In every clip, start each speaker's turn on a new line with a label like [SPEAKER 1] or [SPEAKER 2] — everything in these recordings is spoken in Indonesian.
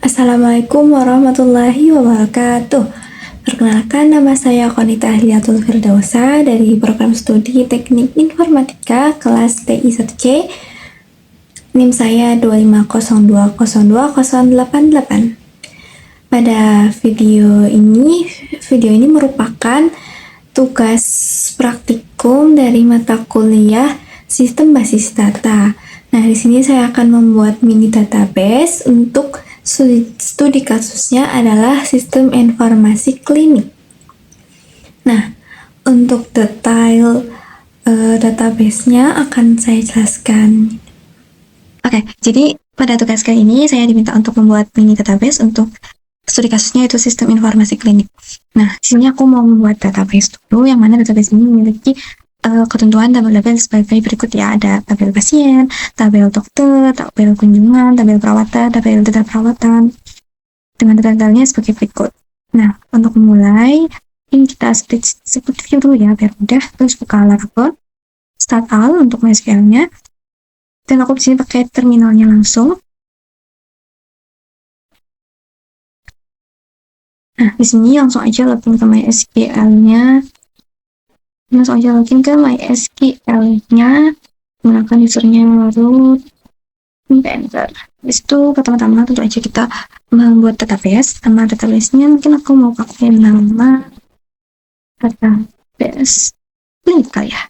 [SPEAKER 1] Assalamualaikum warahmatullahi wabarakatuh. Perkenalkan, nama saya Qonita Ahliyatul Firdausa dari program studi Teknik Informatika kelas TI 1C. NIM saya 250202088. Pada video ini merupakan tugas praktikum dari mata kuliah Sistem Basis Data. Nah, di sini saya akan membuat mini database untuk studi kasusnya adalah sistem informasi klinik. Nah, untuk detail database-nya akan saya jelaskan. Oke, jadi pada tugas kali ini saya diminta untuk membuat mini database untuk studi kasusnya yaitu sistem informasi klinik. Nah, di sini aku mau membuat database dulu, yang mana database ini memiliki ketentuan tabel-tabel sebagai berikut ya. Ada tabel pasien, tabel dokter, tabel kunjungan, tabel perawatan, tabel data perawatan, dengan detailnya sebagai berikut. Nah, untuk memulai, ini kita split view dulu ya, biar mudah. Terus buka Laravel, start all untuk MySQL-nya, dan aku di sini pakai terminalnya langsung. Nah, di sini langsung aja login ke MySQL-nya. Langsung aja login ke MySQL-nya, menggunakan usernya root, enter. Di situ pertama-tama tentu aja kita membuat database. Nama database-nya mungkin aku mau pakai nama database klinik kali ya.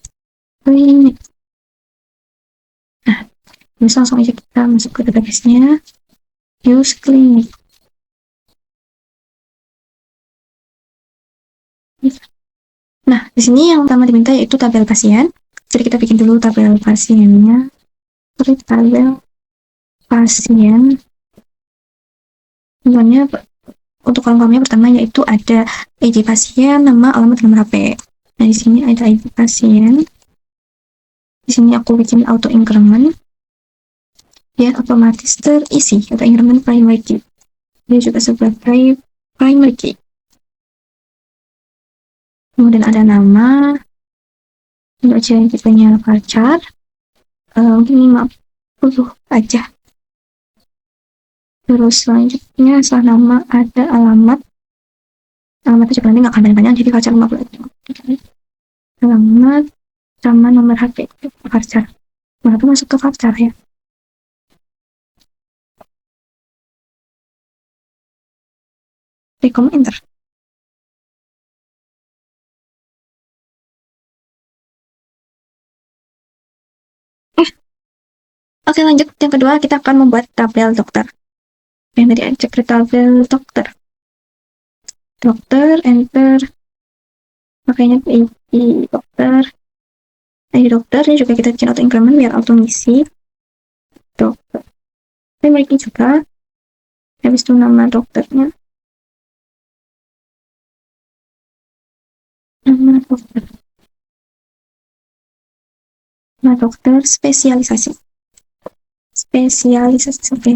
[SPEAKER 1] Klinik. Nah, ini langsung aja kita masuk ke database-nya. Use klinik. Nah, di sini yang pertama diminta yaitu tabel pasien. Jadi kita bikin dulu tabel pasiennya. Create tabel pasien. Contohnya untuk kolom-kolomnya pertama yaitu ada ID pasien, nama, alamat, nomor HP. Nah, di sini ada ID pasien. Di sini aku bikin auto increment biar otomatis terisi. Auto increment primary key. Dia juga sebagai primary key. Kemudian ada nama, untuk aja tipenya varchar, mungkin 50 aja. Terus selanjutnya setelah nama ada alamatnya juga nanti nggak akan banyak, jadi varchar 50 aja. Alamat sama nomor HP varchar. Nah, itu masuk ke varchar ya. Rekom enter. Oke, lanjut. Yang kedua, kita akan membuat tabel dokter. Yang tadi cek tabel dokter. Dokter, enter. Makanya ID dokter. ID dokter, ini juga kita bikin auto increment biar auto ngisi. Dokter. Primary key juga. Habis itu nama dokternya. Nama dokter. Nama dokter spesialisasi. Spesialisasi itu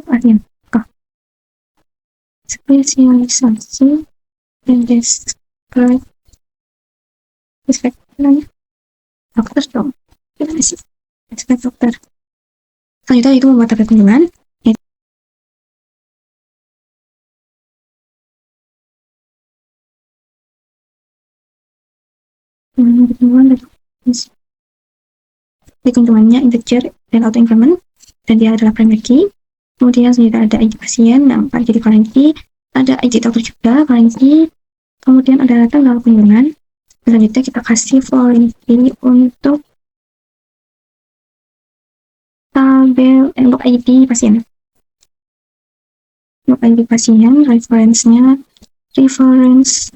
[SPEAKER 1] artinya apa? Spesialisasi dan describe namanya dokter dong. Gimana sih? Describe dokter. Selanjutnya itu membuat tabel kunjungan. Di kunjungannya integer dan auto increment, dan dia adalah primary key. Kemudian selanjutnya ada ID pasien yang jadi foreign key, ada ID dokter juga foreign key. Kemudian ada tanggal kunjungan. Selanjutnya kita kasih foreign key untuk tabel untuk ID pasien. Untuk ID pasien, reference-nya reference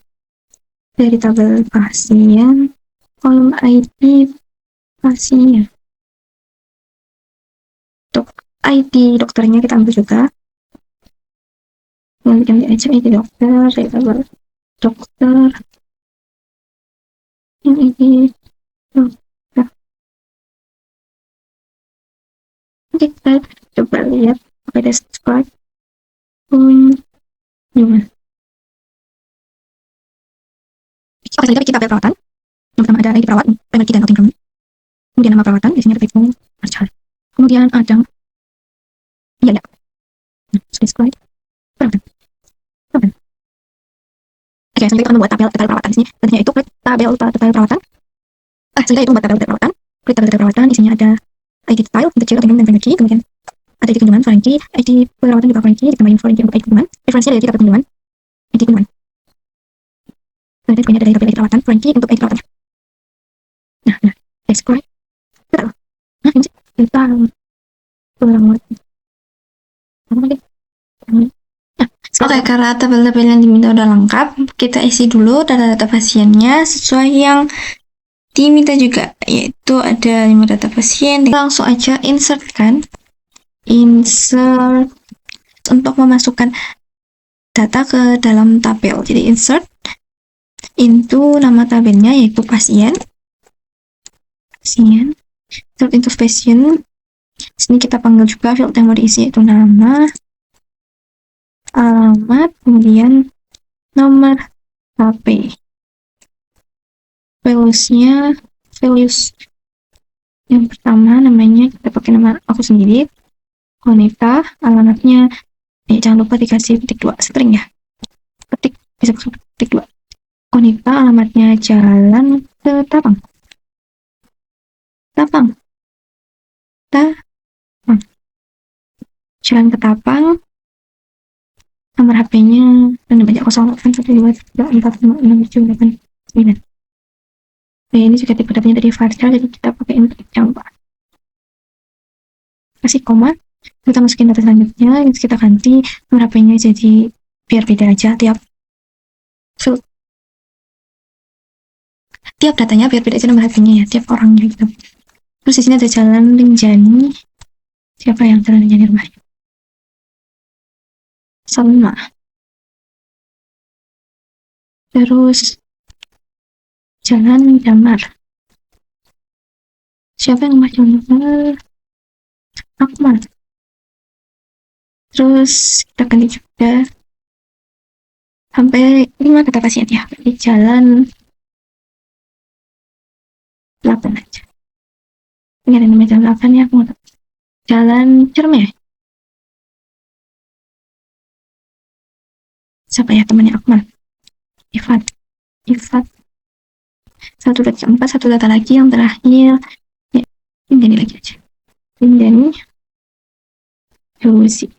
[SPEAKER 1] dari tabel pasien, kolom ID pasien. Untuk ID dokternya kita ambil juga. Yang ganti aja ID dokter, dari tabel dokter. Yang ID dokter. Oke, kita coba lihat pakai describe kunjungan. Oke, selanjutnya kita tabel perawatan. Yang pertama ada ID perawat, primary key dan auto increment. Kemudian nama perawatan, di sini ada Kemudian ada, iya ya,
[SPEAKER 2] Describe perawatan. Perawatan. Oke, selanjutnya kita akan membuat tabel detail perawatan di sini. Bentuknya itu klik tabel detail perawatan. Selanjutnya itu membuat tabel detail perawatan. Klik tabel detail perawatan, isinya ada ID detail untuk ciri dan Frankie, kemudian ada ID kunjungan Frankie, ID perawatan juga Frankie, ditambahin Frankie untuk ID kunjungan, referensinya dari tabel kunjungan, ID kunjungan. Kemudian juga ada tabel ID perawatan Frankie untuk ID perawatannya. Nah, describe detail. Nah, ini sih detail perawatan. Apa lagi?
[SPEAKER 1] Oke, karena tabel-tabel yang diminta udah lengkap, kita isi dulu data-data pasiennya sesuai yang diminta juga, yaitu ada 5 data pasien. Langsung aja insert kan, insert untuk memasukkan data ke dalam tabel. Jadi insert into nama tabelnya yaitu pasien, insert into pasien. Sini kita panggil juga field yang mau diisi yaitu nama, alamat, kemudian nomor HP. Values yang pertama namanya kita pakai nama aku sendiri, Konita. Alamatnya jangan lupa dikasih petik 2 string ya, petik bisa pakai petik 2. Konita, alamatnya Jalan Ketapang, Jalan Ketapang. Nomor HP-nya dan banyak 081234567899. Nah, ini juga tipe datanya dari Farsal, jadi kita pakai input jangan lupa. Kasih koma, kita masukin data selanjutnya, kita ganti nomor HP-nya jadi biar beda aja tiap field. Tiap datanya biar beda aja nomor HP-nya ya, tiap orangnya gitu. Terus di sini ada Jalan Rinjani. Siapa yang Jalan Rinjani rumahnya? Salma. Terus Jalan Damar. Siapa yang rumah Jalan Damar? Akmal. Terus kita ganti juga sampai 5 kata pasien ya, di Jalan 8 aja. Ini ada namanya Jalan 8 ya, aku mau Jalan Cermai. Siapa ya temannya Akmal? Ifat. Satu data 4, satu data lagi yang terakhir ya, ini lagi aja. Ini Lucy.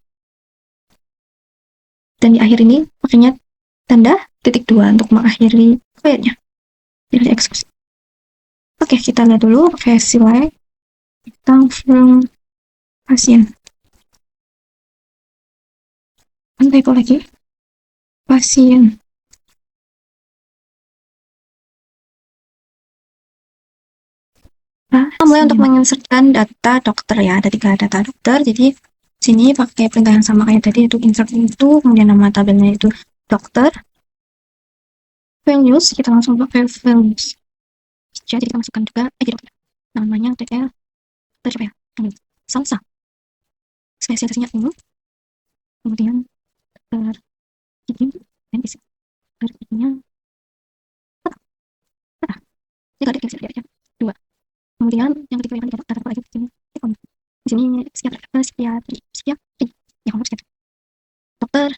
[SPEAKER 1] Dan di akhir ini makanya tanda titik 2 untuk mengakhiri file-nya. Jadi eksekusi. Oke, kita lihat dulu versi lain tentang film pasien. Typo lagi. Pasien. Nah, mulai untuk menginsertkan data dokter ya, ada 3 data dokter. Jadi sini pakai perintah yang sama kayak tadi, itu insert itu, kemudian nama tabelnya itu dokter. Values, kita langsung pakai values. Jadi kita masukkan juga dokter. Namanya TL, siapa ya? Salsa. Spesialisasinya umum. Kemudian dokter gigi dan isi. Dokter giginya jika ada bisa aja 2. Kemudian yang ketiga yang data lagi di sini di sini psikiatri ya kamu psikiatri dokter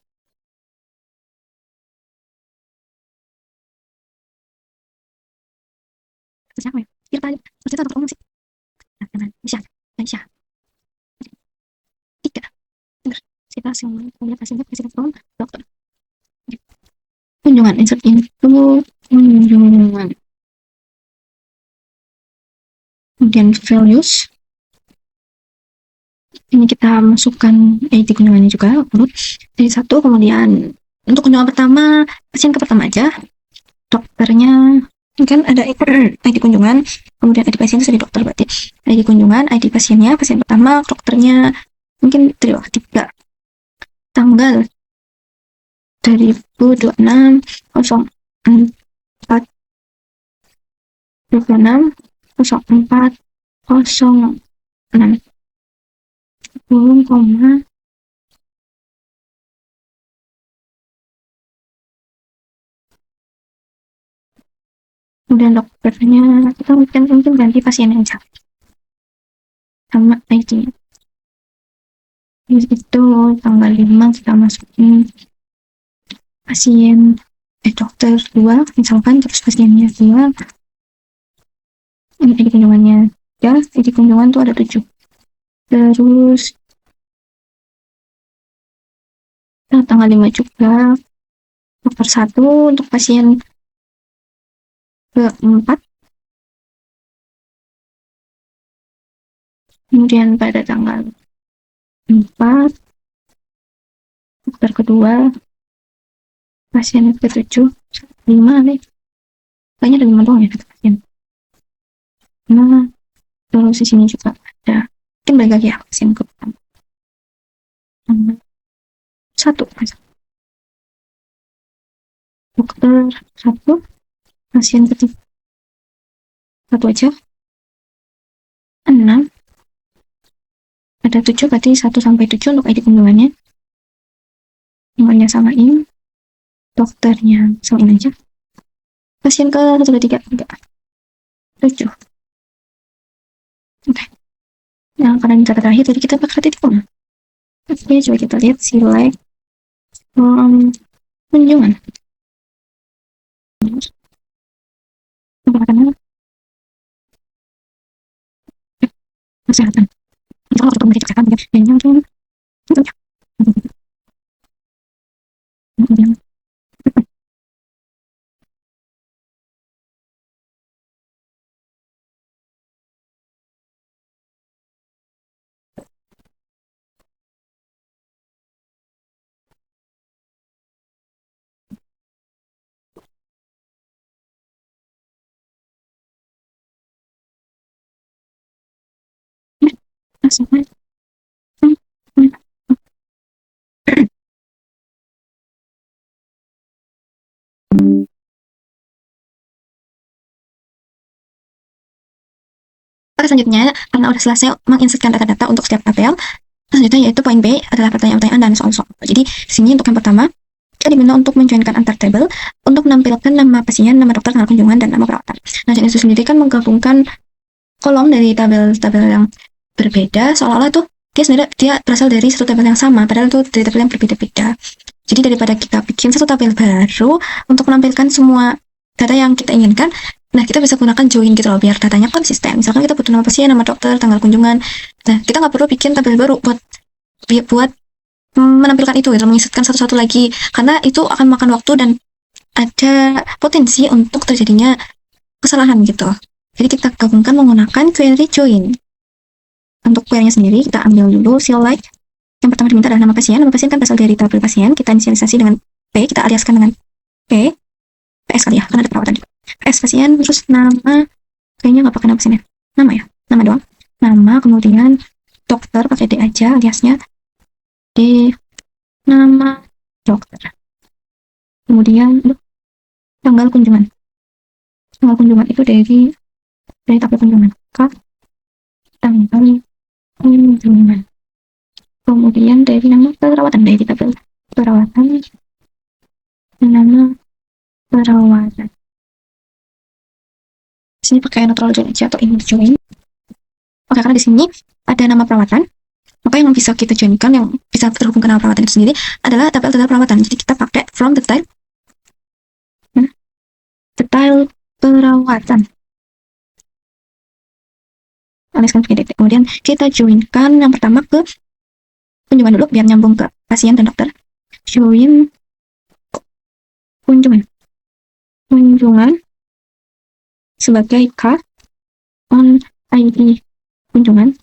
[SPEAKER 1] siapa ya kita ternyata dokter umum sih bisa 3 dengar kita semua punya pasiennya umum dokter kunjungan insert itu kunjungan kemudian values ini kita masukkan ID kunjungannya juga jadi 1. Kemudian untuk kunjungan pertama pasien ke pertama aja, dokternya kan ada ID kunjungan, kemudian ID pasien itu dokter, berarti ID kunjungan, ID pasiennya, pasien pertama, dokternya mungkin 3 tanggal 2026 04 26 04 06 belum koma kemudian dokternya kita mungkin ganti pasien yang sama ID-nya
[SPEAKER 2] Habis itu tanggal 5 kita masukin pasien dokter 2 misalkan, terus pasiennya 2, ini ID kunjungannya ya, ID kunjungan tuh ada 7. Terus tanggal 5 juga dokter 1 untuk pasien keempat. Kemudian pada tanggal 4 dokter kedua, pasien ke-7, 5 nih. Kayaknya ada 5 doang ya kata pasien. Nah, terus di sini juga ada, mungkin balik lagi ya pasien ke satu, dokter 1, pasien ketiga 1 aja, 6, ada 7, berarti 1 sampai 7 untuk ID kunjungannya. Nomornya samain, dokternya samain aja. Pasien ke 1, 2, 3, 7. Oke. Nah, karena data terakhir, jadi kita pakai titik koma. Oke, coba kita lihat select kunjungan. Makanan kesehatan. Kita kalau ketemu kesehatan, yang Oke, selanjutnya, karena udah selesai menginsertkan data-data untuk setiap tabel, selanjutnya yaitu poin B adalah pertanyaan-pertanyaan dan soal-soal. Jadi, di sini untuk yang pertama, kita diminta untuk menjoinkan antar tabel untuk menampilkan nama pasien, nama dokter, tanggal kunjungan, dan nama perawatan. Nah, jenis itu sendiri kan menggabungkan kolom dari tabel-tabel yang berbeda, seolah-olah tuh dia berasal dari satu tabel yang sama, padahal itu dari tabel yang berbeda-beda. Jadi daripada kita bikin satu tabel baru untuk menampilkan semua data yang kita inginkan, nah kita bisa gunakan join gitu loh, biar datanya konsisten. Misalkan kita butuh nama pasien, nama dokter, tanggal kunjungan, nah kita nggak perlu bikin tabel baru buat menampilkan itu gitu, menginsertkan satu-satu lagi, karena itu akan makan waktu dan ada potensi untuk terjadinya kesalahan gitu. Jadi kita gabungkan menggunakan query join. Untuk query-nya sendiri kita ambil dulu select. Yang pertama diminta adalah nama pasien. Nama pasien kan berasal dari tabel pasien. Kita inisialisasi dengan P, kita aliaskan dengan P, PS kali ya, karena ada perawatan juga. PS pasien, terus nama, kayaknya nggak pakai nama pasiennya. Nama ya, nama doang. Nama, kemudian dokter pakai D aja aliasnya. D, nama dokter. Kemudian tanggal kunjungan. Tanggal kunjungan itu dari tabel kunjungan. Tanggal kunjungan. Kemudian dari nama perawatan, dari tabel perawatan, nama perawatan. Di sini pakai neutral join aja atau init join. Oke, karena di sini ada nama perawatan, maka yang bisa kita joinkan, yang bisa terhubung ke nama perawatan itu sendiri adalah tabel-tabel perawatan. Jadi kita pakai from detail perawatan. Aliaskan pakai detik. Kemudian kita joinkan yang pertama ke kunjungan dulu biar nyambung ke pasien dan dokter. Join kunjungan sebagai card on ID kunjungan.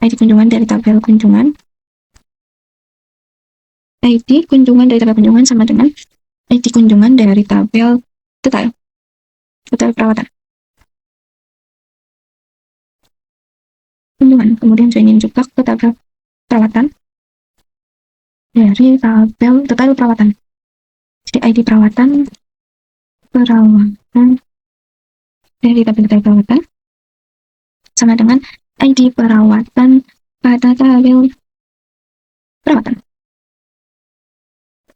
[SPEAKER 2] ID kunjungan dari tabel kunjungan. ID kunjungan dari tabel kunjungan sama dengan ID kunjungan dari tabel detail perawatan. Kunjungan. Kemudian joinin juga ke tabel perawatan dari tabel detail perawatan. Jadi ID perawatan dari tabel detail perawatan sama dengan ID perawatan pada tabel perawatan.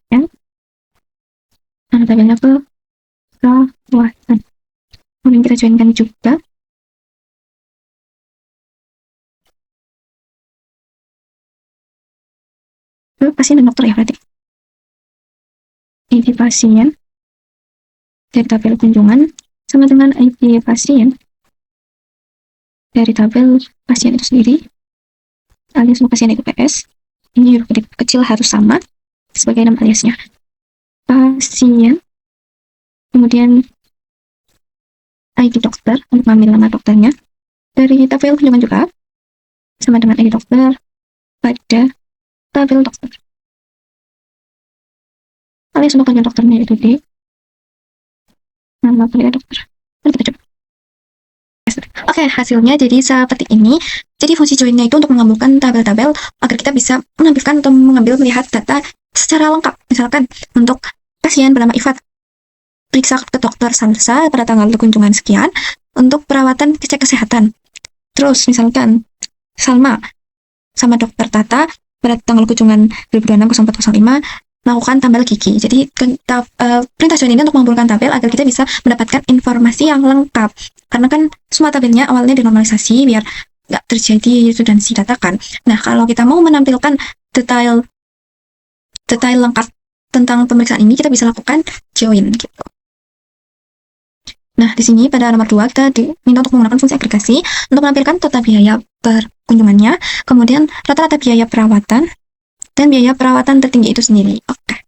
[SPEAKER 2] Ya. Nah, tabelnya perawatan. Kemudian kita joinkan juga ke pasien dan dokter ya berarti. ID pasien dari tabel kunjungan sama dengan ID pasien dari tabel pasien itu sendiri alias nama pasien itu PS. Ini huruf kecil harus sama sebagai nama aliasnya. Pasien, kemudian ID dokter untuk mengambil nama dokternya dari tabel kunjungan juga sama dengan ID dokter pada tabel dokter. Alias untuk panggil dokternya itu di nama panggilan dokter. Mari kita coba. Oke, hasilnya jadi seperti ini. Jadi fungsi join-nya itu untuk menggabungkan tabel-tabel agar kita bisa menampilkan atau melihat data secara lengkap. Misalkan untuk pasien bernama Ifat, periksa ke dokter Salsa pada tanggal kunjungan sekian untuk perawatan cek kesehatan. Terus misalkan Salma sama dokter Tata pada tanggal kunjungan 2026-0405 melakukan tabel gigi. Jadi perintah join ini untuk mengumpulkan tabel agar kita bisa mendapatkan informasi yang lengkap. Karena kan semua tabelnya awalnya dinormalisasi biar nggak terjadi itu dan si data kan. Nah, kalau kita mau menampilkan detail lengkap tentang pemeriksaan ini, kita bisa lakukan join gitu. Nah, di sini pada nomor 2 kita diminta untuk menggunakan fungsi agregasi untuk menampilkan total biaya perkunjungannya, kemudian rata-rata biaya perawatan, dan biaya perawatan tertinggi itu sendiri. Oke.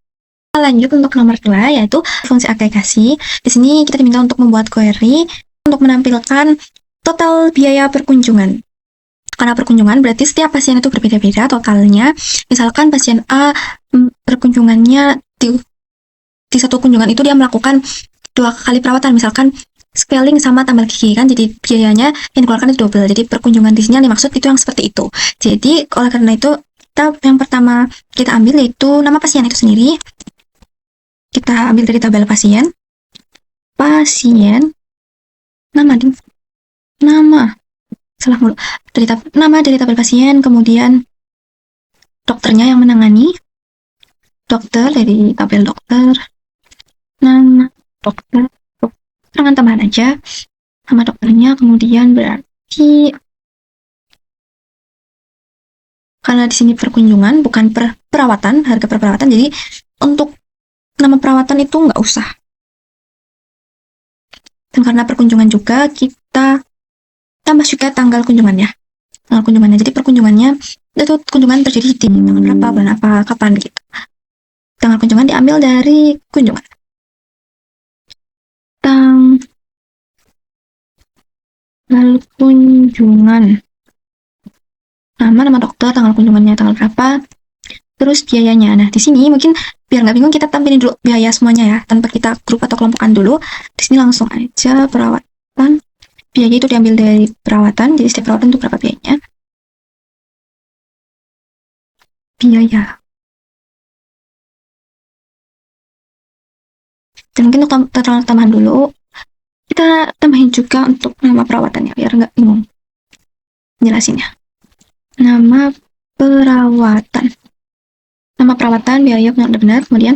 [SPEAKER 2] Lanjut untuk nomor 2 yaitu fungsi agregasi. Di sini kita diminta untuk membuat query untuk menampilkan total biaya perkunjungan. Karena perkunjungan berarti setiap pasien itu berbeda-beda totalnya. Misalkan pasien A perkunjungannya di satu kunjungan itu dia melakukan 2 kali perawatan, misalkan scaling sama tambal gigi kan, jadi biayanya yang dikeluarkan itu double. Jadi perkunjungan di sini yang dimaksud itu yang seperti itu. Jadi oleh karena itu yang pertama kita ambil yaitu nama pasien itu sendiri. Kita ambil dari tabel pasien, nama dari tabel pasien, kemudian dokternya yang menangani, dokter dari tabel dokter, nama dokter, keterangan tambahan aja, nama dokternya, kemudian berarti karena di sini perkunjungan bukan perawatan, harga per perawatan, jadi untuk nama perawatan itu nggak usah. Dan karena perkunjungan juga kita tambah juga tanggal kunjungannya. Jadi perkunjungannya itu kunjungan terjadi di tanggal berapa, bulan apa, kapan gitu. Tanggal kunjungan diambil dari kunjungan. Tanggal kunjungan. Nama dokter, tanggal kunjungannya tanggal berapa, terus biayanya. Nah, di sini mungkin biar nggak bingung kita tampilin dulu biaya semuanya ya, tanpa kita grup atau kelompokkan dulu. Di sini langsung aja perawatan. Biaya itu diambil dari perawatan, jadi setiap perawatan itu berapa biayanya. Biaya. Dan mungkin untuk tambahan dulu, kita tambahin juga untuk nama perawatannya, biar nggak bingung jelasinnya. Nama perawatan biaya benar-benar, kemudian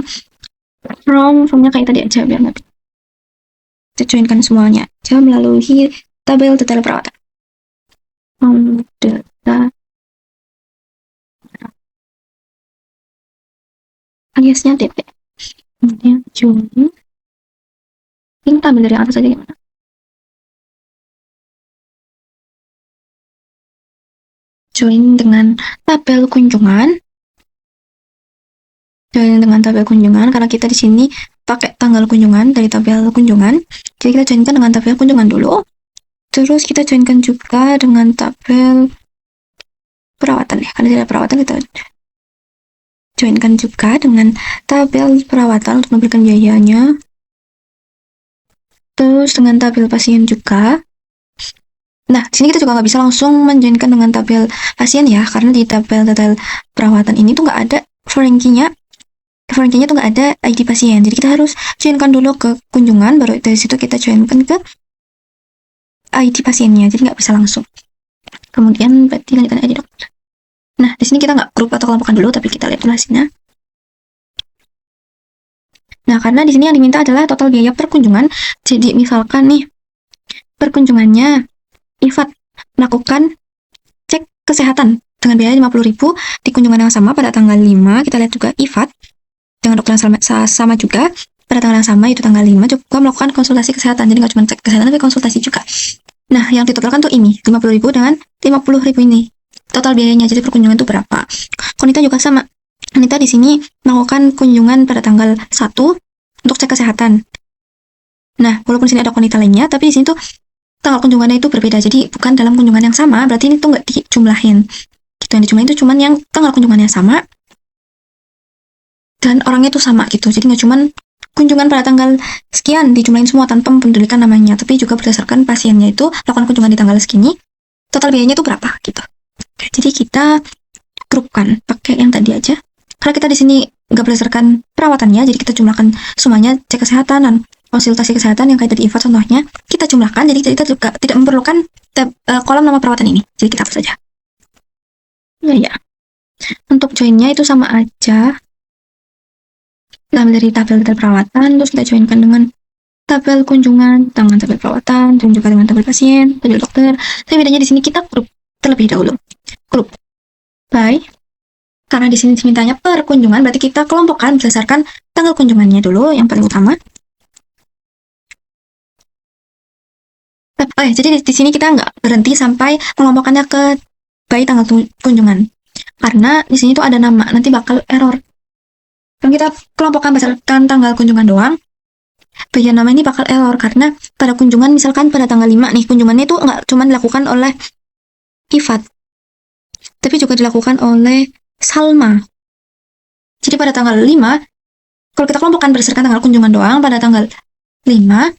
[SPEAKER 2] formnya kayak tadi aja biar nggak kita joinkan semuanya aja melalui tabel detail perawatan. Data aliasnya DP, kemudian join. Ini tabel dari atas aja gimana? Join dengan tabel kunjungan. Karena kita di sini pakai tanggal kunjungan dari tabel kunjungan. Jadi kita joinkan dengan tabel kunjungan dulu. Terus kita joinkan juga dengan tabel perawatan ya. Karena tidak perawatan kita joinkan juga dengan tabel perawatan untuk memberikan biayanya. Terus dengan tabel pasien juga. Nah, di sini kita juga nggak bisa langsung menjoinkan dengan tabel pasien ya, karena di tabel perawatan ini tuh nggak ada foreign key-nya tuh nggak ada ID pasien. Jadi kita harus joinkan dulu ke kunjungan, baru dari situ kita joinkan ke ID pasiennya. Jadi nggak bisa langsung. Kemudian berarti lanjutan ID dokter. Nah, di sini kita nggak grup atau kelompokkan dulu, tapi kita lihat dulu hasilnya. Nah, karena di sini yang diminta adalah total biaya perkunjungan. Jadi misalkan nih perkunjungannya Ifat melakukan cek kesehatan dengan biaya 50.000 di kunjungan yang sama pada tanggal 5. Kita lihat juga IFAT dengan dokter yang sama juga pada tanggal yang sama, itu tanggal 5 juga melakukan konsultasi kesehatan. Jadi nggak cuma cek kesehatan tapi konsultasi juga. Nah, yang ditotalkan tuh ini 50.000 dengan 50.000 ini total biayanya. Jadi perkunjungan itu berapa? Konita juga sama. Konita di sini melakukan kunjungan pada tanggal 1 untuk cek kesehatan. Nah, walaupun sini ada konita lainnya, tapi di sini tuh tanggal kunjungannya itu berbeda. Jadi bukan dalam kunjungan yang sama, berarti ini tuh nggak dijumlahin. Gitu, yang dijumlahin itu cuman yang tanggal kunjungannya sama dan orangnya itu sama gitu. Jadi nggak cuman kunjungan pada tanggal sekian dijumlahin semua tanpa mempedulikan namanya, tapi juga berdasarkan pasiennya itu lakukan kunjungan di tanggal segini, total biayanya itu berapa gitu. Jadi kita grupkan pakai yang tadi aja. Karena kita di sini nggak berdasarkan perawatannya, jadi kita jumlahkan semuanya, cek kesehatan dan konsultasi kesehatan yang kayak tadi IFAT contohnya, kita jumlahkan, jadi kita juga tidak memerlukan kolom nama perawatan ini. Jadi kita hapus saja. Ya. Untuk joinnya itu sama aja. Kita ambil dari tabel perawatan, terus kita joinkan dengan tabel kunjungan, dengan tabel perawatan, dan juga dengan tabel pasien, tabel dokter. Tapi bedanya di sini kita grup terlebih dahulu. Grup by, karena di sini dimintanya per kunjungan, berarti kita kelompokkan berdasarkan tanggal kunjungannya dulu yang paling utama. Jadi di sini kita nggak berhenti sampai mengelompokkannya ke by tanggal kunjungan, karena di sini tuh ada nama, nanti bakal error. Kalau kita kelompokkan berdasarkan tanggal kunjungan doang, bagian nama ini bakal error, karena pada kunjungan, misalkan pada tanggal 5 nih, kunjungannya itu nggak cuma dilakukan oleh IFAT, tapi juga dilakukan oleh Salma. Jadi pada tanggal 5, kalau kita kelompokkan berdasarkan tanggal kunjungan doang, pada tanggal 5,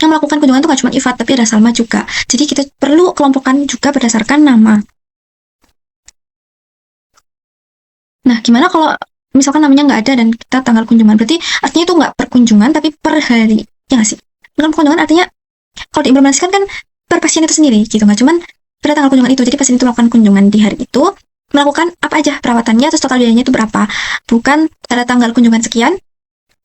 [SPEAKER 2] yang melakukan kunjungan itu nggak cuma IFAT, tapi ada Salma juga. Jadi kita perlu kelompokkan juga berdasarkan nama. Nah, gimana kalau misalkan namanya nggak ada dan kita tanggal kunjungan? Berarti artinya itu nggak per kunjungan, tapi per hari. Ya nggak sih? Dalam kunjungan artinya, kalau diimplementasikan kan per pasien itu sendiri, gitu. Nggak cuman pada tanggal kunjungan itu. Jadi pasien itu melakukan kunjungan di hari itu, melakukan apa aja perawatannya, terus total biayanya itu berapa. Bukan pada tanggal kunjungan sekian,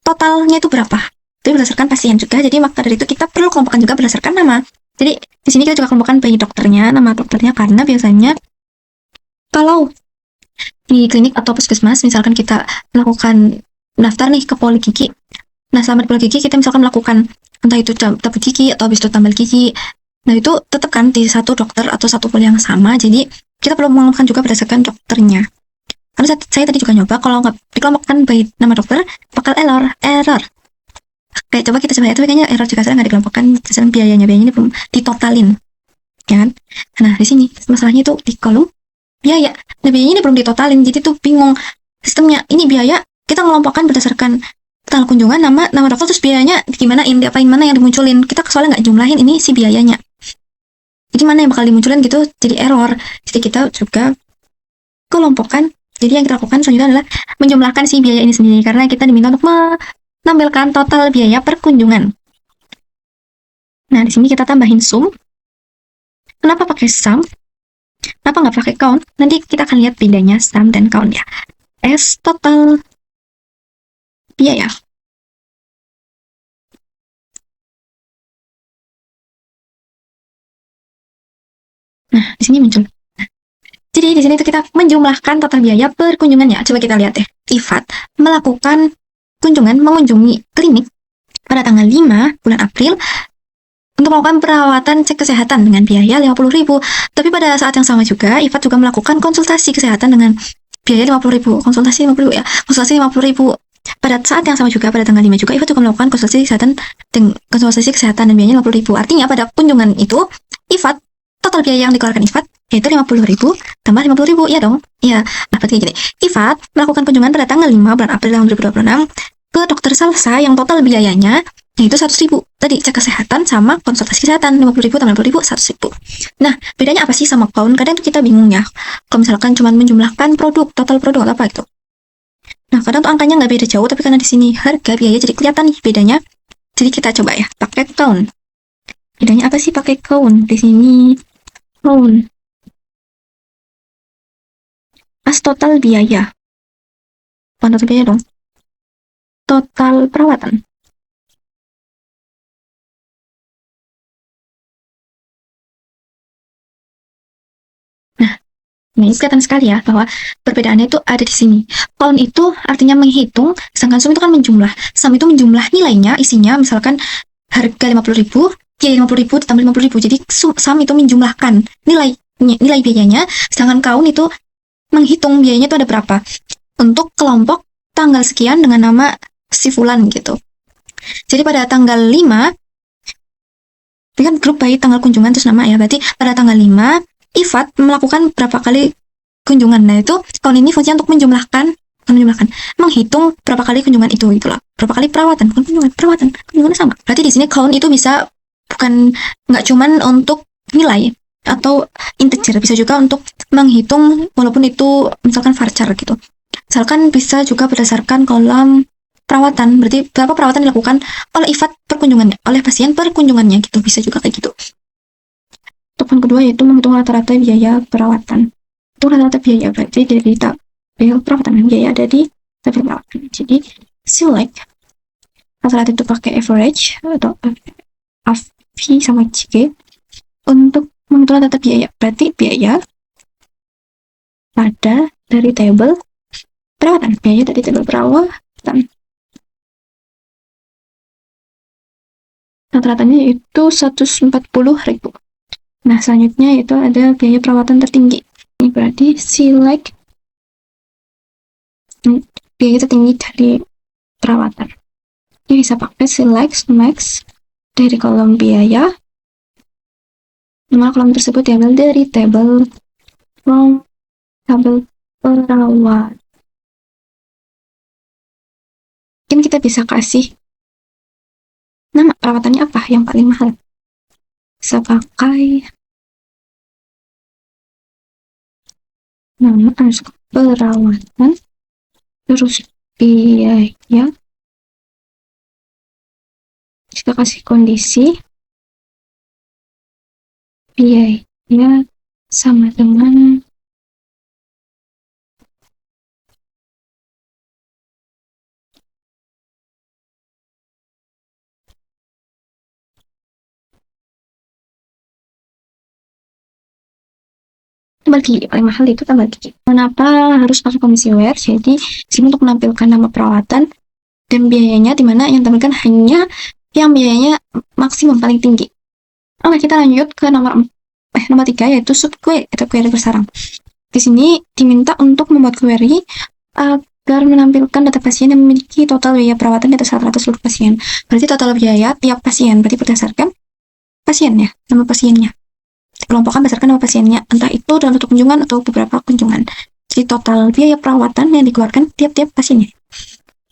[SPEAKER 2] totalnya itu berapa. Itu berdasarkan pasien juga. Jadi maka dari itu kita perlu kelompokkan juga berdasarkan nama. Jadi di sini kita juga kelompokkan by dokternya, nama dokternya, karena biasanya kalau di klinik atau puskesmas, misalkan kita melakukan daftar nih ke poli gigi. Nah, selama di poli gigi kita misalkan melakukan entah itu cabut gigi atau habis itu tambal gigi. Nah, itu tetap kan di satu dokter atau satu poli yang sama. Jadi kita perlu mengelompokkan juga berdasarkan dokternya. Karena saya tadi juga nyoba, kalau nggak dikelompokkan by nama dokter, bakal error. Oke, coba kita coba ya, tapi kayaknya error juga, saya nggak dikelompokkan berdasarkan biayanya ini belum ditotalin, ya kan? Nah, di sini masalahnya itu di kolom biaya. Nah, biayanya ini belum ditotalin, jadi tuh bingung sistemnya. Ini biaya kita ngelompokkan berdasarkan tanggal kunjungan, nama dokter, terus biayanya gimanain, diapain, mana yang dimunculin. Kita soalnya nggak jumlahin ini si biayanya. Jadi mana yang bakal dimunculin gitu, jadi error. Jadi kita juga kelompokkan. Jadi yang kita lakukan selanjutnya adalah menjumlahkan si biaya ini sendiri, karena kita diminta untuk menampilkan total biaya per kunjungan. Nah, di sini kita tambahin sum. Kenapa pakai sum? Kenapa nggak pakai count? Nanti kita akan lihat bedanya sum dan count ya. S total biaya. Nah, di sini muncul. Jadi di sini tuh kita menjumlahkan total biaya per kunjungannya. Coba kita lihat ya. IFAT melakukan kunjungan, mengunjungi klinik pada tanggal 5 bulan April untuk melakukan perawatan cek kesehatan dengan biaya 50.000. Tapi pada saat yang sama juga, IFAT juga melakukan konsultasi kesehatan dengan biaya 50.000. Konsultasi 50.000 ya. Konsultasi 50.000. Pada saat yang sama juga, pada tanggal 5 juga, IFAT juga melakukan konsultasi kesehatan dan biayanya 50.000. Artinya pada kunjungan itu, IFAT, total biaya yang dikeluarkan IFAT yaitu 50.000 tambah 50.000, ya dong? Ya, berarti gini. IFAT melakukan kunjungan pada tanggal 5 bulan April tahun 2026 ke dokter Salsa yang total biayanya yaitu 100.000. Tadi cek kesehatan sama konsultasi kesehatan 50.000 tambah 50.000, 100.000. Nah, bedanya apa sih sama count? Kadang tuh kita bingung ya. Kalau misalkan cuma menjumlahkan produk, total produk apa itu? Nah, kadang tuh angkanya nggak beda jauh, tapi karena di sini harga biaya jadi kelihatan nih bedanya. Jadi kita coba ya, pakai count. Bedanya apa sih pakai count? Di sini count. Pas total biaya. Bukan total biaya dong. Total perawatan. Nah, Ini kelihatan sekali ya bahwa perbedaannya itu ada di sini. Count itu artinya menghitung, sedangkan sum itu kan menjumlah. Sum itu menjumlah nilainya, isinya misalkan harga 50.000, biaya 50.000 ditambah 50.000. Jadi sum itu menjumlahkan nilai biayanya, sedangkan count itu menghitung biayanya itu ada berapa. Untuk kelompok tanggal sekian dengan nama si fulan gitu. Jadi pada tanggal 5, ini kan grup by tanggal kunjungan terus nama ya, berarti pada tanggal 5 Ifat melakukan berapa kali kunjungan. Nah itu count ini fungsinya untuk menghitung berapa kali kunjungan itu itulah. Berapa kali perawatan, bukan kunjungan, kunjungannya sama. Berarti di sini count itu bisa nggak cuman untuk nilai atau integer, bisa juga untuk menghitung walaupun itu misalkan varchar gitu. Misalkan bisa juga berdasarkan kolom perawatan, berarti berapa perawatan dilakukan oleh Ifat perkunjungannya, oleh pasien perkunjungannya gitu, bisa juga kayak gitu. Untuk yang kedua yaitu menghitung rata-rata biaya perawatan. Itu rata-rata biaya berarti dari tabel perawatan, biaya ada di tabel perawatan. Jadi select rata-rata itu pakai average atau AV sama CG untuk menghitung rata-rata biaya. Berarti biaya ada dari tabel perawatan, biaya dari tabel perawatan. Rata-ratanya itu 140.000. Nah, selanjutnya itu ada biaya perawatan tertinggi. Ini berarti select biaya tertinggi dari perawatan. Ini bisa pakai select max dari kolom biaya. Nomor kolom tersebut diambil dari tabel perawat. Mungkin kita bisa kasih nama perawatannya apa yang paling mahal. Bisa pakai nama perawatan, terus biaya, kita kasih kondisi biaya sama dengan tambah gigi. Paling mahal itu tambah gigi. Kenapa harus pakai kondisi where? Jadi sini untuk menampilkan nama perawatan dan biayanya, dimana yang ditampilkan hanya yang biayanya maksimum paling tinggi. Oke, kita lanjut ke nomor 3 yaitu subquery atau query bersarang. Di sini diminta untuk membuat query agar menampilkan data pasien yang memiliki total biaya perawatan di atas rata-rata seluruh pasien. Berarti total biaya tiap pasien, berarti berdasarkan pasiennya, nama pasiennya. Dikelompokkan berdasarkan nama pasiennya, entah itu dalam satu kunjungan atau beberapa kunjungan. Jadi total biaya perawatan yang dikeluarkan tiap-tiap pasiennya.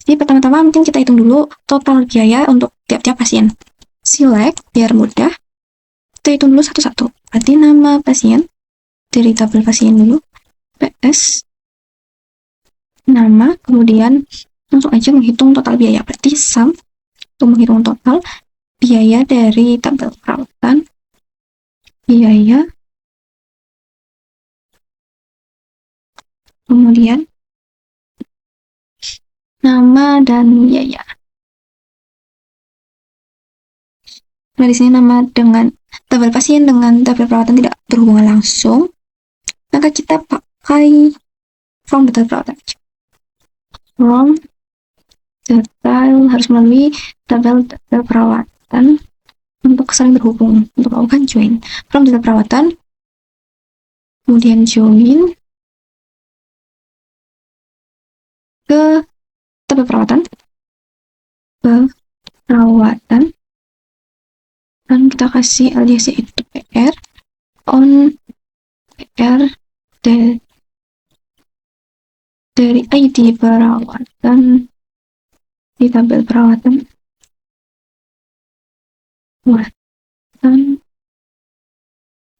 [SPEAKER 2] Jadi pertama-tama mungkin kita hitung dulu total biaya untuk tiap-tiap pasien. Select biar mudah. Kita hitung dulu satu-satu. Berarti nama pasien dari tabel pasien dulu. PS nama, kemudian langsung aja menghitung total biaya. Berarti sum untuk menghitung total biaya dari tabel perawatan. Biaya, kemudian nama dan biaya. Nah, di sini nama dengan tabel pasien dengan tabel perawatan tidak berhubungan langsung, maka kita pakai from detail perawatan. From detail harus melalui tabel perawatan untuk saling berhubung, untuk melakukan join. From detail perawatan, kemudian join ke tabel perawatan, dan kita kasih alias itu PR on PR dari ID perawatan di tabel perawatan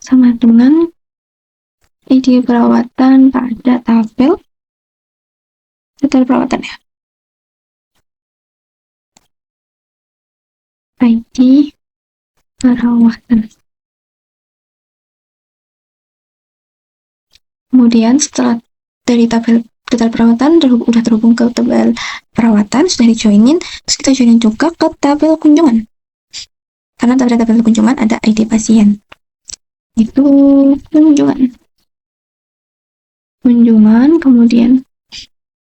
[SPEAKER 2] sama dengan ID perawatan pada tabel perawatan ya. ID perawatan. Kemudian setelah dari tabel detail perawatan sudah terhubung ke tabel perawatan, sudah dijoinin, terus kita joinin juga ke tabel kunjungan. Karena tabel kunjungan ada ID pasien. Itu kunjungan. kunjungan, kemudian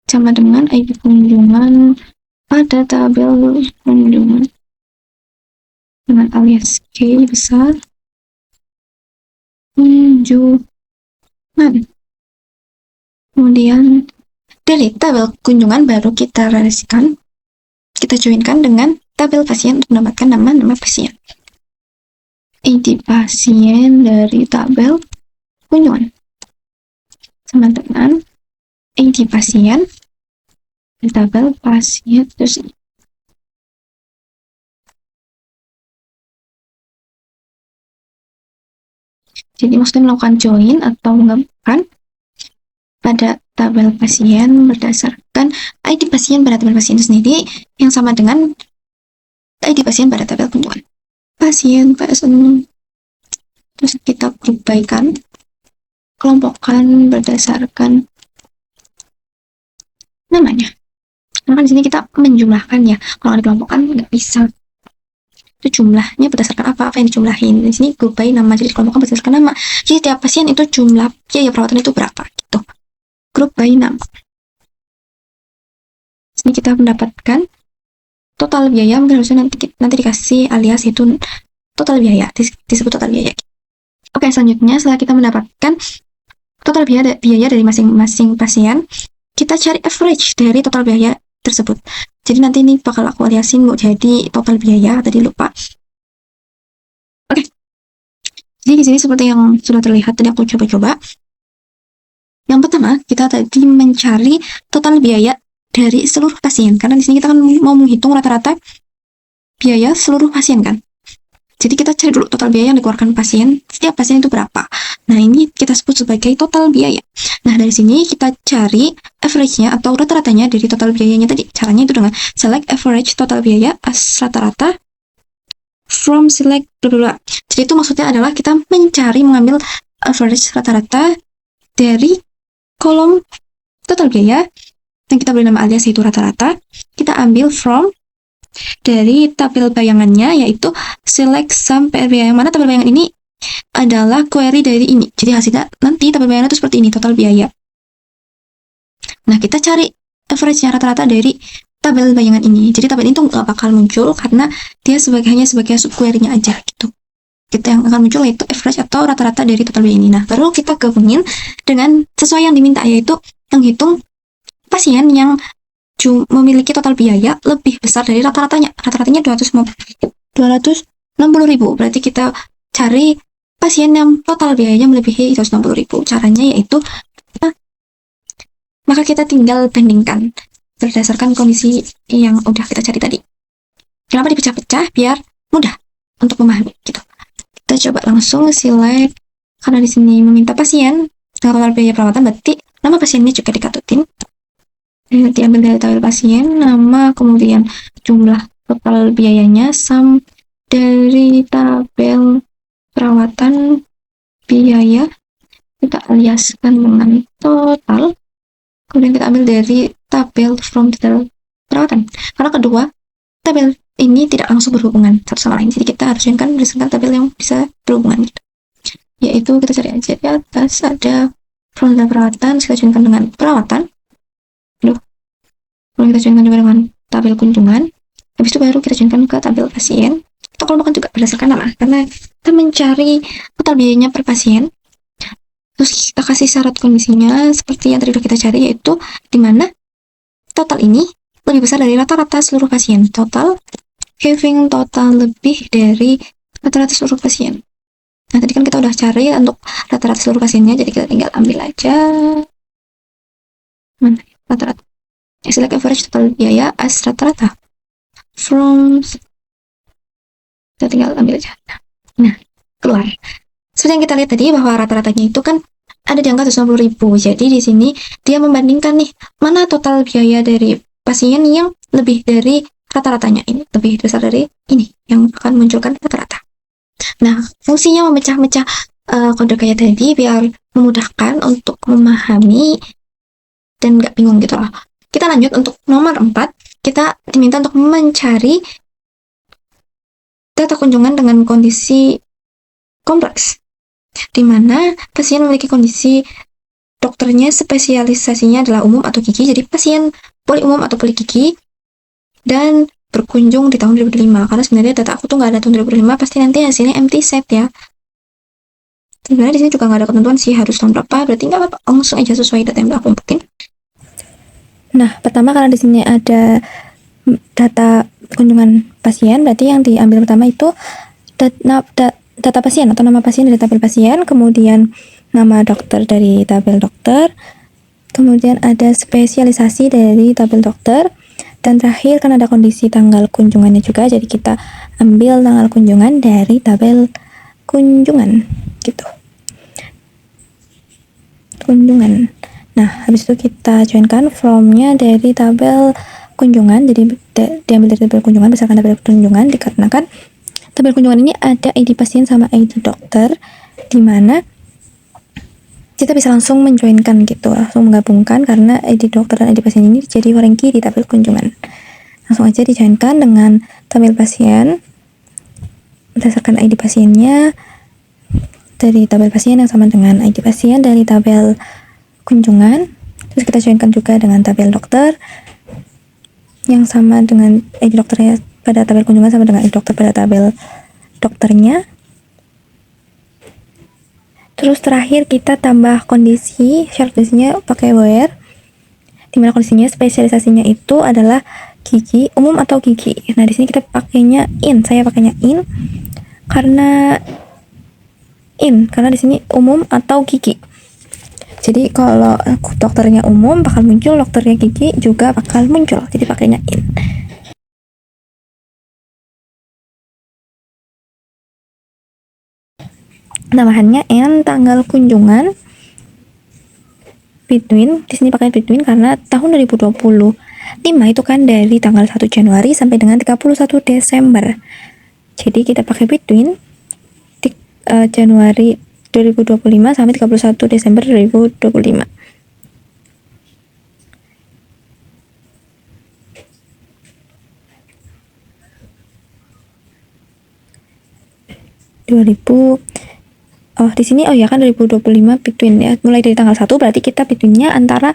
[SPEAKER 2] sama dengan ID kunjungan pada tabel kunjungan dengan alias K besar kunjungan. Kemudian dari tabel kunjungan baru kita relasikan, kita joinkan dengan tabel pasien untuk mendapatkan nama-nama pasien. ID pasien dari tabel kunjungan sama dengan ID pasien di tabel pasien tersebut. Jadi maksudnya melakukan join atau menggabungkan pada tabel pasien berdasarkan ID pasien pada tabel pasien sendiri yang sama dengan ID pasien pada tabel kunjungan. Pasien PSN. Terus kita perbaikan, kelompokkan berdasarkan namanya. Karena di sini kita menjumlahkan ya. Kalau dikelompokkan nggak bisa. Itu jumlahnya berdasarkan apa yang dijumlahin. Di sini grup by nama, jadi dikelompokkan berdasarkan nama. Jadi tiap pasien itu jumlah biaya perawatan itu berapa gitu. Grup by nama. Di sini kita mendapatkan total biaya, mungkin harusnya nanti dikasih alias itu total biaya, disebut total biaya. Oke, selanjutnya setelah kita mendapatkan total biaya dari masing-masing pasien, kita cari average dari total biaya tersebut. Jadi nanti ini bakal aku aliasin mau jadi total biaya, tadi lupa. Oke. Jadi di sini seperti yang sudah terlihat tadi aku coba-coba. Yang pertama, kita tadi mencari total biaya dari seluruh pasien, karena di sini kita kan mau menghitung rata-rata biaya seluruh pasien kan. Jadi kita cari dulu total biaya yang dikeluarkan pasien, setiap pasien itu berapa. Nah, ini kita sebut sebagai total biaya. Nah, dari sini kita cari average-nya atau rata-ratanya dari total biayanya tadi. Caranya itu dengan select average total biaya as rata-rata from select bla bla bla. Jadi itu maksudnya adalah kita mengambil average rata-rata dari kolom total biaya yang kita beri nama alias yaitu rata-rata. Kita ambil from dari tabel bayangannya yaitu select sampai yang mana tabel bayangan ini adalah query dari ini. Jadi hasilnya nanti tabel bayangan itu seperti ini, total biaya. Nah, kita cari average-nya rata-rata dari tabel bayangan ini. Jadi tabel itu nggak bakal muncul karena dia hanya sebagai subquery-nya aja gitu. Kita yang akan muncul yaitu average atau rata-rata dari total biaya ini. Nah, baru kita gabungin dengan sesuai yang diminta, yaitu menghitung pasien yang memiliki total biaya lebih besar dari rata-ratanya. Rata-ratanya 260.000. Berarti kita cari pasien yang total biayanya melebihi 260.000. Caranya yaitu maka kita tinggal bandingkan berdasarkan kondisi yang udah kita cari tadi. Kenapa dipecah-pecah? Biar mudah untuk memahami gitu. Kita coba langsung select, karena di sini meminta pasien dengan total biaya perawatan, berarti nama pasiennya juga dikatutin. Diambil dari tabel pasien, nama, kemudian jumlah total biayanya, sum dari tabel perawatan biaya, kita aliaskan dengan total, kemudian kita ambil dari tabel from detail perawatan. Karena kedua tabel ini tidak langsung berhubungan satu sama lain, jadi kita harus joinkan berdasarkan tabel yang bisa berhubungan gitu. Yaitu kita cari aja di atas ada from detail perawatan, kita joinkan dengan perawatan. Kemudian kita joinkan juga dengan tabel kunjungan. Habis itu baru kita joinkan ke tabel pasien. Kita kelompokkan juga berdasarkan nama, karena kita mencari total biayanya per pasien. Terus kita kasih syarat kondisinya seperti yang tadi udah kita cari, yaitu di mana total ini lebih besar dari rata-rata seluruh pasien. Total having total lebih dari rata-rata seluruh pasien. Nah, tadi kan kita udah cari untuk rata-rata seluruh pasiennya, jadi kita tinggal ambil aja mana rata-rata. Select average total biaya as rata-rata from, kita tinggal ambil aja. Nah, keluar. Seperti yang kita lihat tadi bahwa rata-ratanya itu kan ada di angka 260.000. Jadi di sini dia membandingkan nih mana total biaya dari pasien yang lebih dari rata-ratanya, ini lebih besar dari ini yang akan munculkan rata-rata. Nah, fungsinya memecah-mecah kode kayak tadi biar memudahkan untuk memahami dan nggak bingung gitu loh. Kita lanjut untuk nomor 4, kita diminta untuk mencari data kunjungan dengan kondisi kompleks, di mana pasien memiliki kondisi dokternya spesialisasinya adalah umum atau gigi, jadi pasien poli umum atau poli gigi, dan berkunjung di tahun 2005. Karena sebenarnya data aku tuh nggak ada tahun 2005, pasti nanti hasilnya empty set ya. Sebenarnya di sini juga nggak ada ketentuan sih harus tahun berapa, berarti nggak apa-apa, langsung aja sesuai data yang udah aku umputin.
[SPEAKER 1] Nah, pertama karena di sini ada data kunjungan pasien, berarti yang diambil pertama itu data pasien atau nama pasien dari tabel pasien, kemudian nama dokter dari tabel dokter, kemudian ada spesialisasi dari tabel dokter, dan terakhir kan ada kondisi tanggal kunjungannya juga, jadi kita ambil tanggal kunjungan dari tabel kunjungan gitu. Kunjungan. Nah, habis itu kita joinkan from-nya dari tabel kunjungan, jadi diambil dari tabel kunjungan berdasarkan tabel kunjungan, dikarenakan tabel kunjungan ini ada ID pasien sama ID dokter, di mana kita bisa langsung menjoinkan gitu, langsung menggabungkan, karena ID dokter dan ID pasien ini jadi ranking di tabel kunjungan. Langsung aja dijoinkan dengan tabel pasien berdasarkan ID pasiennya dari tabel pasien yang sama dengan ID pasien dari tabel kunjungan. Terus kita joinkan juga dengan tabel dokter yang sama dengan ID dokternya pada tabel kunjungan sama dengan ID dokter pada tabel dokternya. Terus terakhir kita tambah kondisi, syarat kondisinya pakai where, dimana kondisinya spesialisasinya itu adalah gigi, umum atau gigi. Nah, di sini kita pakainya in, saya pakainya in karena di sini umum atau gigi. Jadi kalau dokternya umum bakal muncul, dokternya gigi juga bakal muncul, jadi pakainya in. Tambahannya n tanggal kunjungan between, di sini pakai between karena tahun 2025 itu kan dari tanggal 1 Januari sampai dengan 31 Desember. Jadi kita pakai between Januari 2025 sampai 31 Desember 2025. Di sini ya kan 2025 between ya, mulai dari tanggal 1 berarti kita betweennya antara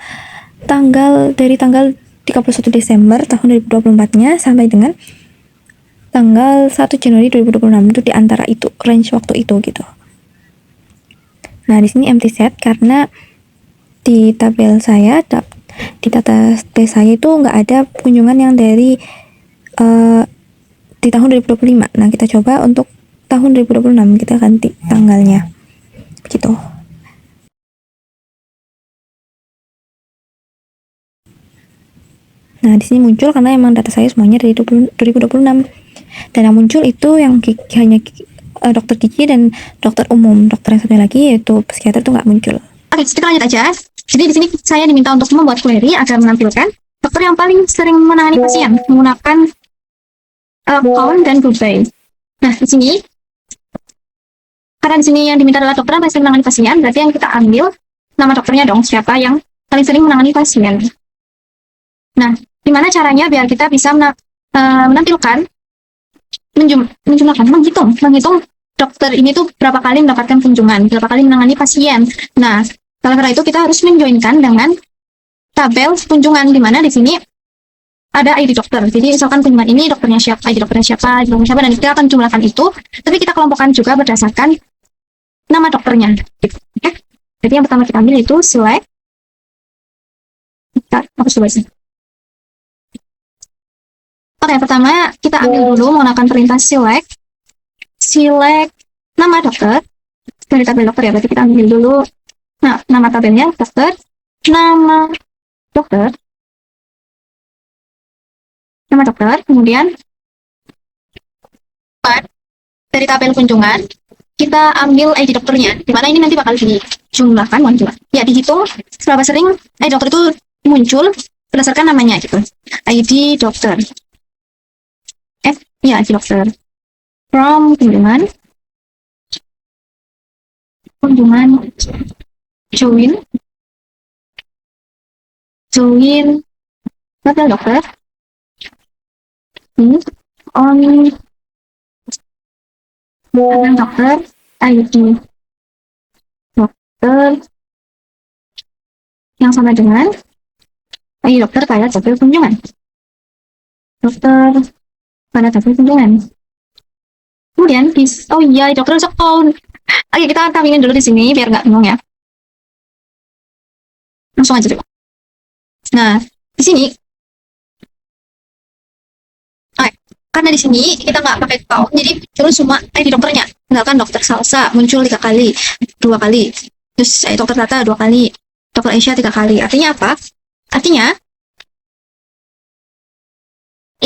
[SPEAKER 1] dari tanggal 31 Desember tahun 2024-nya sampai dengan tanggal 1 Januari 2026, itu di antara itu, range waktu itu gitu. Nah, di sini empty set karena di tabel saya, di database saya itu nggak ada kunjungan yang dari di tahun 2025. Nah, kita coba untuk tahun 2026, kita ganti tanggalnya begitu. Nah, di sini muncul karena emang data saya semuanya dari 2026, dan yang muncul itu yang hanya dokter gigi dan dokter umum. Dokter yang satu lagi yaitu psikiater itu nggak muncul.
[SPEAKER 2] Oke, kita lanjut aja. Jadi di sini saya diminta untuk membuat query agar menampilkan dokter yang paling sering menangani pasien menggunakan count dan group by. Nah, di sini karena di sini yang diminta adalah dokter yang paling sering menangani pasien, berarti yang kita ambil nama dokternya dong, siapa yang paling sering menangani pasien. Nah, gimana caranya biar kita bisa menampilkan, menghitung dokter ini tuh berapa kali mendapatkan kunjungan, berapa kali menangani pasien. Nah, karena itu kita harus menjoinkan dengan tabel kunjungan, di mana di sini ada ID dokter. Jadi misalkan kunjungan ini dokternya siapa, ID dokternya siapa, dan kita akan jumlahkan itu, tapi kita kelompokkan juga berdasarkan nama dokternya. Oke? Jadi yang pertama kita ambil itu select. Kita hapus dulu sih. Oke, pertama kita ambil dulu menggunakan perintah select nama dokter dari tabel dokter ya. Berarti kita ambil dulu nama tabelnya dokter, nama dokter, kemudian dari tabel kunjungan kita ambil ID dokternya, dimana ini nanti bakal dijumlahkan, dihitung seberapa sering ID dokter itu muncul berdasarkan namanya gitu. ID dokter ID dokter from kunjungan join tabel dokter on tabel dokter ID dokter yang sama dengan ID dokter pada tabel kunjungan. Dokter pada tabel kunjungan. Kemudian, oh iya, dokter account. Oke, kita tampilin dulu di sini biar nggak bingung ya. Langsung aja dulu. Nah, di sini, karena di sini kita nggak pakai account, jadi muncul cuma ID dokternya. Misalkan dokter Salsa muncul 3 kali, 2 kali. Terus dokter Tata 2 kali, dokter Aisyah 3 kali. Artinya apa? Artinya,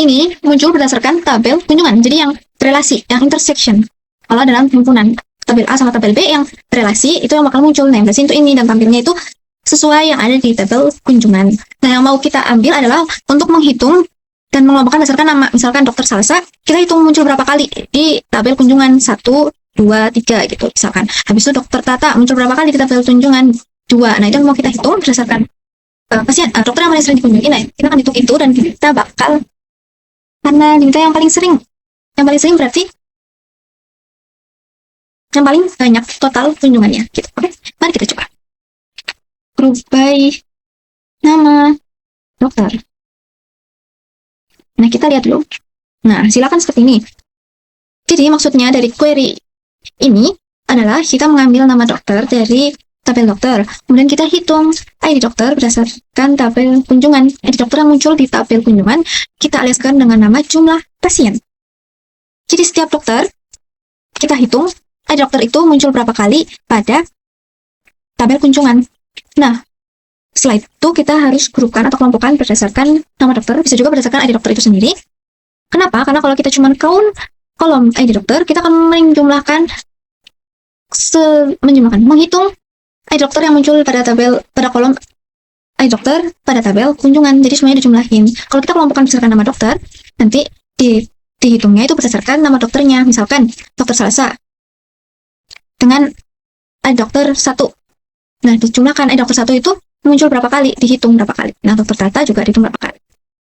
[SPEAKER 2] ini muncul berdasarkan tabel kunjungan. Jadi yang relasi, yang intersection. Kalau dalam himpunan tabel A sama tabel B yang relasi, itu yang bakal muncul. Nah, yang berarti itu ini, dan tampilnya itu sesuai yang ada di tabel kunjungan. Nah, yang mau kita ambil adalah untuk menghitung dan mengelompokkan berdasarkan nama. Misalkan dokter Salsa, kita hitung muncul berapa kali di tabel kunjungan. 1, 2, 3 gitu misalkan. Habis itu dokter Tata muncul berapa kali di tabel kunjungan. 2. Nah, itu yang mau kita hitung berdasarkan pasien, dokter yang paling sering dikunjungi. Nah, kita akan hitung itu dan kita bakal, karena kita yang paling sering berarti yang paling banyak total kunjungannya gitu. Oke, mari kita coba. Group by nama dokter. Nah, kita lihat dulu. Nah, silakan seperti ini. Jadi, maksudnya dari query ini adalah kita mengambil nama dokter dari tabel dokter. Kemudian kita hitung ID dokter berdasarkan tabel kunjungan. ID dokter yang muncul di tabel kunjungan, kita aliaskan dengan nama jumlah pasien. Jadi, setiap dokter, kita hitung ID dokter itu muncul berapa kali pada tabel kunjungan. Nah, setelah itu kita harus grupkan atau kelompokkan berdasarkan nama dokter, bisa juga berdasarkan ID dokter itu sendiri. Kenapa? Karena kalau kita cuma count kolom ID dokter, kita akan menghitung ID dokter yang muncul pada kolom ID dokter pada tabel kunjungan. Jadi semuanya dijumlahin. Kalau kita kelompokkan berdasarkan nama dokter, nanti dihitungnya itu berdasarkan nama dokternya. Misalkan dokter Salsa dengan ID dokter 1. Nah, dijumlahkan ID dokter 1 itu muncul berapa kali, dihitung berapa kali. Nah, dokter Tata juga dihitung berapa kali.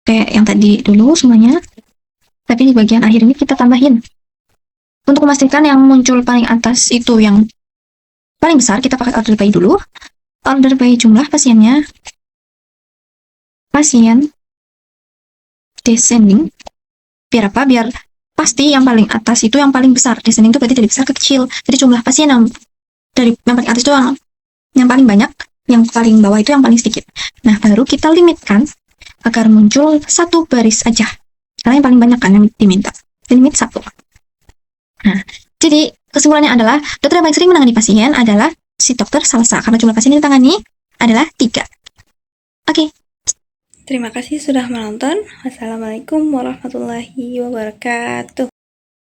[SPEAKER 2] Kayak yang tadi dulu semuanya. Tapi di bagian akhir ini kita tambahin. Untuk memastikan yang muncul paling atas itu yang paling besar, kita pakai order by dulu. Order by jumlah pasiennya. Pasien descending. Biar apa? Biar pasti yang paling atas itu yang paling besar. Descending itu berarti dari besar ke kecil. Jadi jumlah pasien yang dari yang paling atas itu yang paling banyak, yang paling bawah itu yang paling sedikit. Nah, baru kita limitkan agar muncul 1 baris aja. Karena yang paling banyak kan yang diminta. Limit 1. Nah, jadi kesimpulannya adalah dokter yang paling sering menangani pasien adalah si dokter Salsa. Karena jumlah pasien yang ditangani adalah 3. Oke.
[SPEAKER 1] Terima kasih sudah menonton. Wassalamualaikum warahmatullahi wabarakatuh.